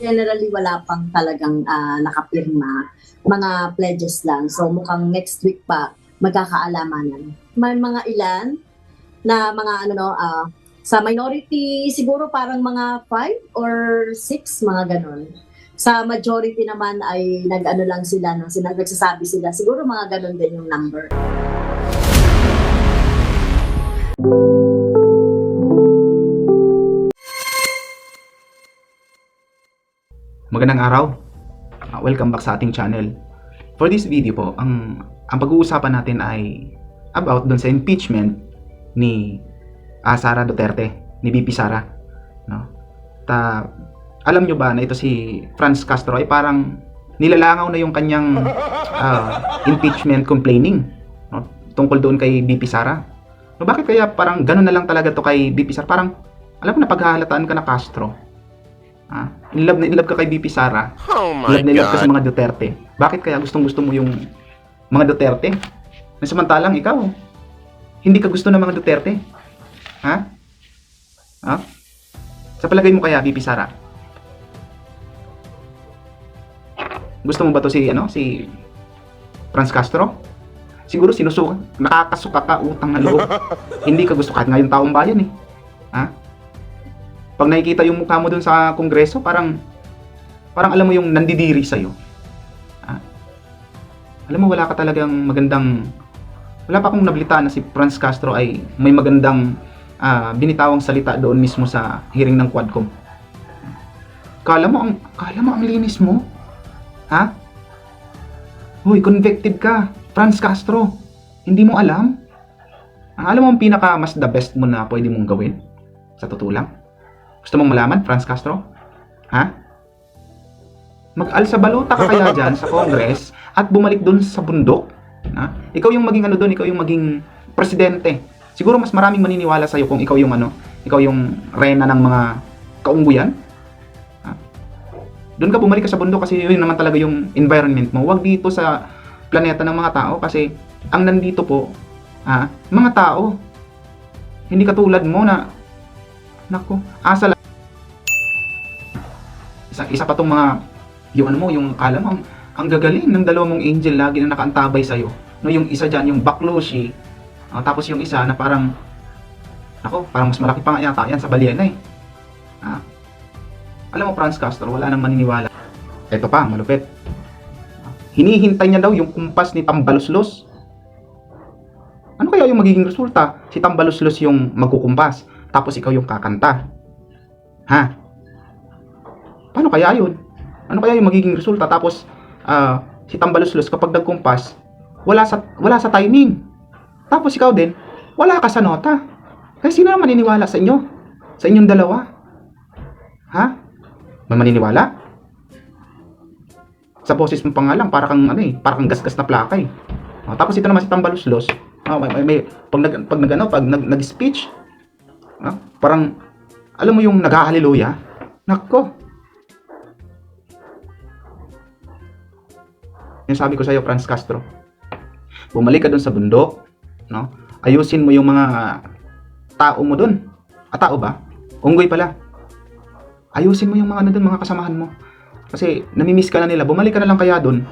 generally wala pang talagang nakapirma, mga pledges lang. So mukhang next week pa magkakaalamanan. May mga ilan na mga sa minority siguro parang mga 5 or 6 mga ganon. Sa majority naman ay nag-ano lang sila, nagsasabi sila, siguro mga ganon din yung number. Magandang araw. Welcome back sa ating channel. For this video po, ang pag-uusapan natin ay about dun sa impeachment ni Sara Duterte, ni VP Sara. No? Alam nyo ba na ito si Franz Castro ay parang nilalangaw na yung kanyang impeachment complaining, no? Tungkol doon kay VP Sara. No, bakit kaya parang ganun na lang talaga to kay VP Sara? Parang alam mo na paghahalataan ka na Castro. In love ka kay VP Sara. Oh my in love ka sa God. mga Duterte. Bakit kaya gustong-gusto mo yung mga Duterte? Na samantalang ikaw, hindi ka gusto ng mga Duterte. Sa palagay mo kaya, VP Sara? Gusto mo ba to si Franz Castro? Siguro sinusuka, nakakasuka ka, utang na loob. Hindi ka gusto kahit ngayong taong bayan eh. Pag nakikita yung mukha mo dun sa kongreso, parang alam mo yung nandidiri sa'yo. Alam mo, wala ka talagang wala pa akong nabalita na si Franz Castro ay may magandang binitawang salita doon mismo sa hearing ng Quadcom. Kala mo ang linis mo? Hoy, convicted ka, Franz Castro. Hindi mo alam? Alam mo ang pinaka mas the best mo na pwede mong gawin? Sa totoo lang? Gusto mong malaman, Franz Castro? Mag-alsa balota ka kaya dyan sa Congress at bumalik dun sa bundok? Ikaw yung maging doon, ikaw yung maging presidente. Siguro mas maraming maniniwala sa'yo kung ikaw yung ikaw yung reyna ng mga kaungguyan. Doon ka bumalik ka sa bundok kasi yun naman talaga yung environment mo. Huwag dito sa planeta ng mga tao kasi ang nandito po, mga tao. Hindi katulad mo na nako, asa lang. Isa pa tong mga yung kala mo ang gagaling ng dalawa mong angel lagi na nakaantabay sa'yo. No, yung isa dyan, yung bakloshi, tapos yung isa na parang mas malaki pa nga yata yan sa balyena eh. Alam mo, Franz Castro, wala nang maniniwala. Eto pa, malupit. Hinihintay niya daw yung kumpas ni Tambaluslos. Ano kaya yung magiging resulta? Si Tambaluslos yung magkukumpas, tapos ikaw yung kakanta. Paano kaya yun? Ano kaya yung magiging resulta? Tapos si Tambaluslos kapag nagkumpas, wala sa timing. Tapos ikaw din, wala ka sa nota. Kaya sino na maniniwala sa inyo? Sa inyong dalawa? May maniniwala? Sa boses mo pa nga lang, para kang gasgas na plaka eh. Tapos ito naman si Tambaluslos, pag nag-speech, parang, alam mo yung nag-hallelujah? Nako. Yung sabi ko sa'yo, Franz Castro, bumalik ka dun sa bundok, no? Ayusin mo yung mga tao mo dun. Tao ba? Unggoy pala. Ayusin mo yung mga mga kasamahan mo. Kasi namimiss ka na nila. Bumalik ka na lang kaya dun.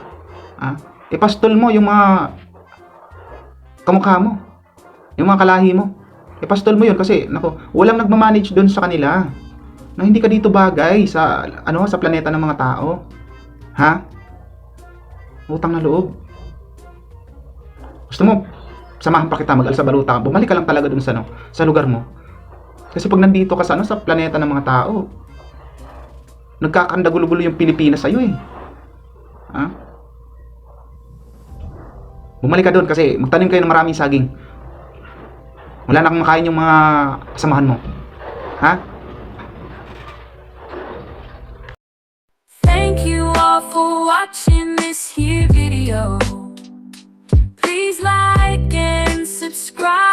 Ipastol mo yung mga kamukha mo. Yung mga kalahi mo. Ipastol mo yun kasi walang nagmamanage dun sa kanila. Na hindi ka dito bagay sa sa planeta ng mga tao. Utang na loob. Gusto mo samahan pa kita, mag-alsa baluta ka. Bumalik ka lang talaga dun sa lugar mo. Kasi pag nandito ka sa planeta ng mga tao, nagkakanda-gulo-gulo yung Pilipinas sa'yo eh. Bumalik ka doon kasi magtanim kayo ng maraming saging. Wala na kang makain yung mga kasamahan mo. Thank you all for watching this here video. Please like and subscribe.